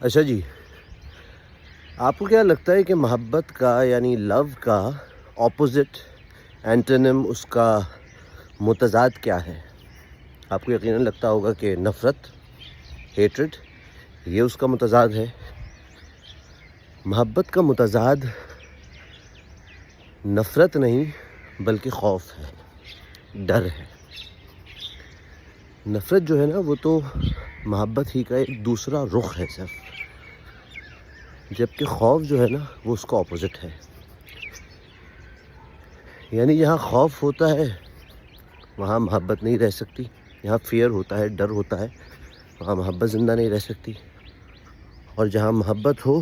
اچھا جی، آپ کو کیا لگتا ہے کہ محبت کا یعنی لو کا اپوزٹ اینٹونیم، اس کا متضاد کیا ہے؟ آپ کو یقیناً لگتا ہوگا کہ نفرت، ہیٹرڈ، یہ اس کا متضاد ہے۔ محبت کا متضاد نفرت نہیں بلکہ خوف ہے، ڈر ہے۔ نفرت جو ہے نا وہ تو محبت ہی کا ایک دوسرا رخ ہے صرف، جبکہ خوف جو ہے نا وہ اس کا اپوزٹ ہے۔ یعنی جہاں خوف ہوتا ہے وہاں محبت نہیں رہ سکتی، جہاں فیئر ہوتا ہے، ڈر ہوتا ہے، وہاں محبت زندہ نہیں رہ سکتی، اور جہاں محبت ہو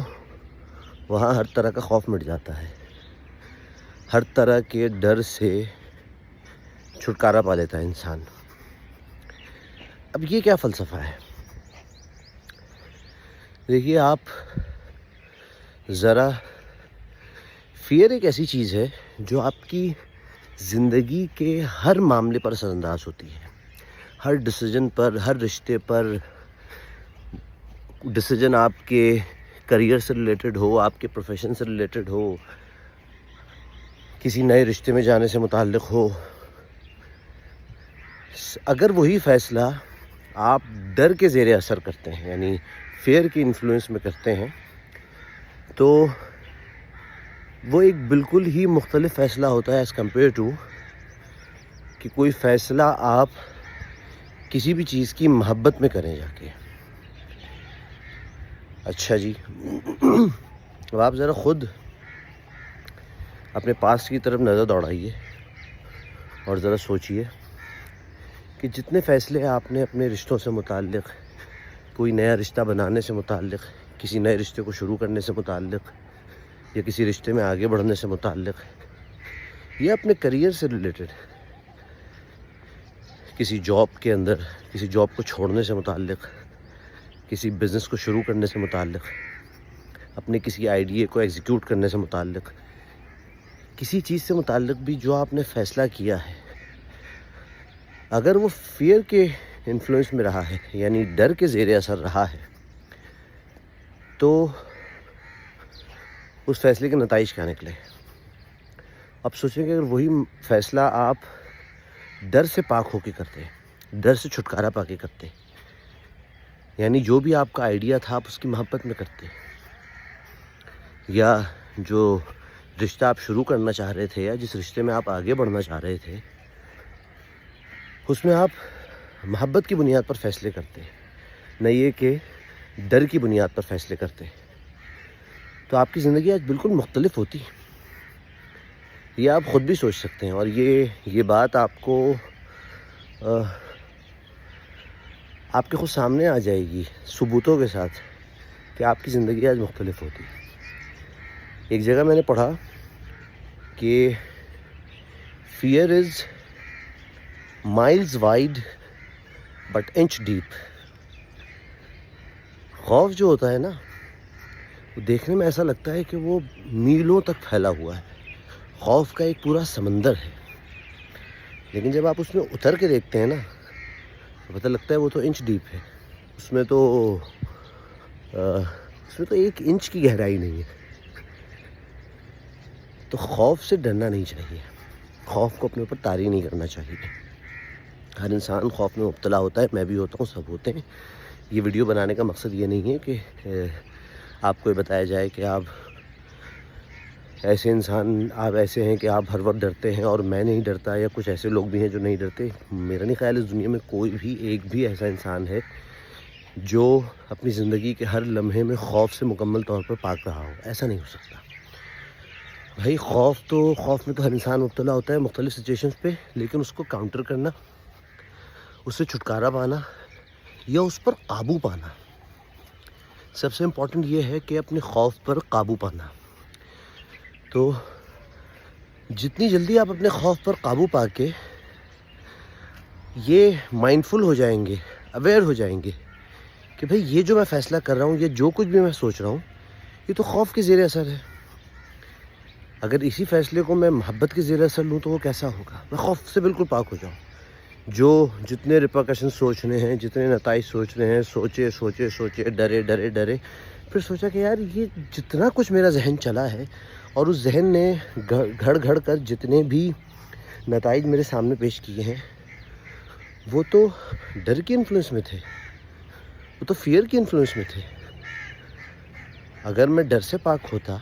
وہاں ہر طرح کا خوف مٹ جاتا ہے، ہر طرح کے ڈر سے چھٹکارا پا لیتا ہے انسان۔ اب یہ کیا فلسفہ ہے؟ دیکھیے آپ ذرا، فیئر ایک ایسی چیز ہے جو آپ کی زندگی کے ہر معاملے پر اثر انداز ہوتی ہے، ہر ڈیسیجن پر، ہر رشتے پر۔ ڈیسیجن آپ کے کریئر سے ریلیٹڈ ہو، آپ کے پروفیشن سے ریلیٹڈ ہو، کسی نئے رشتے میں جانے سے متعلق ہو، اگر وہی فیصلہ آپ ڈر کے زیر اثر کرتے ہیں، یعنی فیئر کی انفلوئنس میں کرتے ہیں، تو وہ ایک بالکل ہی مختلف فیصلہ ہوتا ہے ایز کمپیئر ٹو کہ کوئی فیصلہ آپ کسی بھی چیز کی محبت میں کریں جا کے۔ اچھا جی، اب آپ ذرا خود اپنے پاس کی طرف نظر دوڑائیے اور ذرا سوچئے کہ جتنے فیصلے آپ نے اپنے رشتوں سے متعلق، کوئی نیا رشتہ بنانے سے متعلق، کسی نئے رشتے کو شروع کرنے سے متعلق، یا کسی رشتے میں آگے بڑھنے سے متعلق، یا اپنے کریئر سے ریلیٹڈ، کسی جاب کے اندر، کسی جاب کو چھوڑنے سے متعلق، کسی بزنس کو شروع کرنے سے متعلق، اپنے کسی آئیڈیا کو ایگزیکیوٹ کرنے سے متعلق، کسی چیز سے متعلق بھی جو آپ نے فیصلہ کیا ہے، اگر وہ فیئر کے انفلوئنس میں رہا ہے، یعنی ڈر کے زیر اثر رہا ہے، تو اس فیصلے کے نتائج کیا نکلے؟ اب سوچیں کہ اگر وہی فیصلہ آپ ڈر سے پاک ہو کے کرتے، ڈر سے چھٹکارا پا کے کرتے، یعنی جو بھی آپ کا آئیڈیا تھا آپ اس کی محبت میں کرتے، یا جو رشتہ آپ شروع کرنا چاہ رہے تھے، یا جس رشتے میں آپ آگے بڑھنا چاہ رہے تھے، اس میں آپ محبت کی بنیاد پر فیصلے کرتے، نہ یہ کہ ڈر کی بنیاد پر فیصلے کرتے، تو آپ کی زندگی آج بالکل مختلف ہوتی۔ یہ آپ خود بھی سوچ سکتے ہیں، اور یہ بات آپ کو آپ کے خود سامنے آ جائے گی ثبوتوں کے ساتھ کہ آپ کی زندگی آج مختلف ہوتی۔ ایک جگہ میں نے پڑھا کہ fear is miles wide but inch deep. خوف جو ہوتا ہے نا، وہ دیکھنے میں ایسا لگتا ہے کہ وہ میلوں تک پھیلا ہوا ہے، خوف کا ایک پورا سمندر ہے، لیکن جب آپ اس میں اتر کے دیکھتے ہیں نا تو پتہ لگتا ہے وہ تو انچ ڈیپ ہے، اس میں تو 1 انچ کی گہرائی نہیں ہے۔ تو خوف سے ڈرنا نہیں چاہیے، خوف کو اپنے اوپر طاری نہیں کرنا چاہیے۔ ہر انسان خوف میں مبتلا ہوتا ہے، میں بھی ہوتا ہوں، سب ہوتے ہیں۔ یہ ویڈیو بنانے کا مقصد یہ نہیں ہے کہ آپ کو یہ بتایا جائے کہ آپ ایسے ہیں کہ آپ ہر وقت ڈرتے ہیں اور میں نہیں ڈرتا، یا کچھ ایسے لوگ بھی ہیں جو نہیں ڈرتے۔ میرا نہیں خیال اس دنیا میں کوئی بھی ایک بھی ایسا انسان ہے جو اپنی زندگی کے ہر لمحے میں خوف سے مکمل طور پر پاک رہا ہو، ایسا نہیں ہو سکتا۔ بھائی خوف میں تو ہر انسان مبتلا ہوتا ہے مختلف سچویشنز پہ، لیکن اس کو کاؤنٹر کرنا، اس سے چھٹکارا پانا یا اس پر قابو پانا، سب سے امپورٹنٹ یہ ہے کہ اپنے خوف پر قابو پانا۔ تو جتنی جلدی آپ اپنے خوف پر قابو پا کے یہ مائنڈفل ہو جائیں گے، اویئر ہو جائیں گے کہ بھئی یہ جو میں فیصلہ کر رہا ہوں، یہ جو کچھ بھی میں سوچ رہا ہوں، یہ تو خوف کے زیر اثر ہے۔ اگر اسی فیصلے کو میں محبت کے زیر اثر لوں تو وہ کیسا ہوگا؟ میں خوف سے بالکل پاک ہو جاؤں، جو جتنے ریپرکشن سوچنے ہیں، جتنے نتائج سوچ رہے ہیں، سوچے ڈرے، پھر سوچا کہ یار یہ جتنا کچھ میرا ذہن چلا ہے اور اس ذہن نے گھڑ کر جتنے بھی نتائج میرے سامنے پیش کیے ہیں وہ تو ڈر کے انفلوئنس میں تھے، وہ تو فیئر کی انفلوئنس میں تھے۔ اگر میں ڈر سے پاک ہوتا،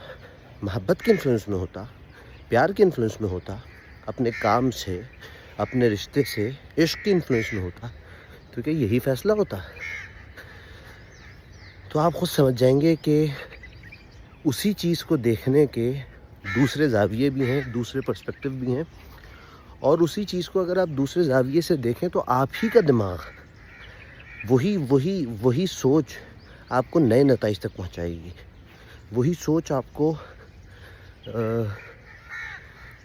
محبت کے انفلوئنس میں ہوتا، پیار کے انفلوئنس میں ہوتا، اپنے کام سے، اپنے رشتے سے، عشق کے انفلوئنس میں ہوتا، تو کیا یہی فیصلہ ہوتا؟ تو آپ خود سمجھ جائیں گے کہ اسی چیز کو دیکھنے کے دوسرے زاویے بھی ہیں، دوسرے پرسپیکٹیو بھی ہیں، اور اسی چیز کو اگر آپ دوسرے زاویے سے دیکھیں تو آپ ہی کا دماغ وہی سوچ آپ کو نئے نتائج تک پہنچائے گی، وہی سوچ آپ کو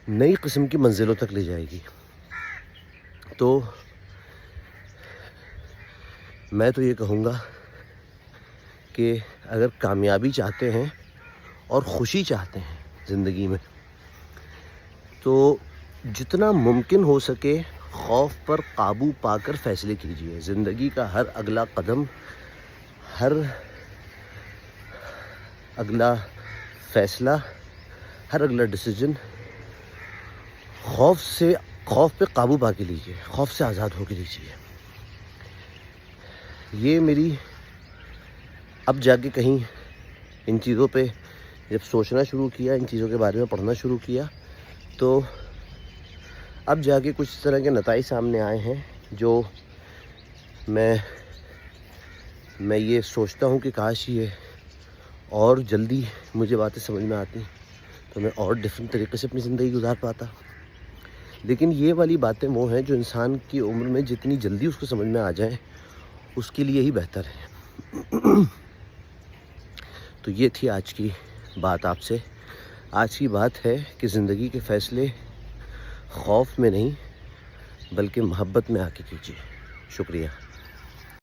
نئی قسم کی منزلوں تک لے جائے گی۔ تو میں تو یہ کہوں گا کہ اگر کامیابی چاہتے ہیں اور خوشی چاہتے ہیں زندگی میں تو جتنا ممکن ہو سکے خوف پر قابو پا کر فیصلے کیجیے۔ زندگی کا ہر اگلا قدم، ہر اگلا فیصلہ، ہر اگلا ڈیسیجن خوف پہ قابو پا کے لیجیے، خوف سے آزاد ہو کے لیجیے۔ یہ میری اب جا کے کہیں ان چیزوں پہ جب سوچنا شروع کیا، ان چیزوں کے بارے میں پڑھنا شروع کیا، تو اب جا کے کچھ اس طرح کے نتائج سامنے آئے ہیں جو میں یہ سوچتا ہوں کہ کاش یہ اور جلدی مجھے باتیں سمجھ میں آتی تو میں اور ڈفرینٹ طریقے سے اپنی زندگی گزار پاتا۔ لیکن یہ والی باتیں وہ ہیں جو انسان کی عمر میں جتنی جلدی اس کو سمجھ میں آ جائیں اس کے لیے ہی بہتر ہے۔ تو یہ تھی آج کی بات آپ سے۔ آج کی بات ہے کہ زندگی کے فیصلے خوف میں نہیں بلکہ محبت میں آ کے کیجیے۔ شکریہ۔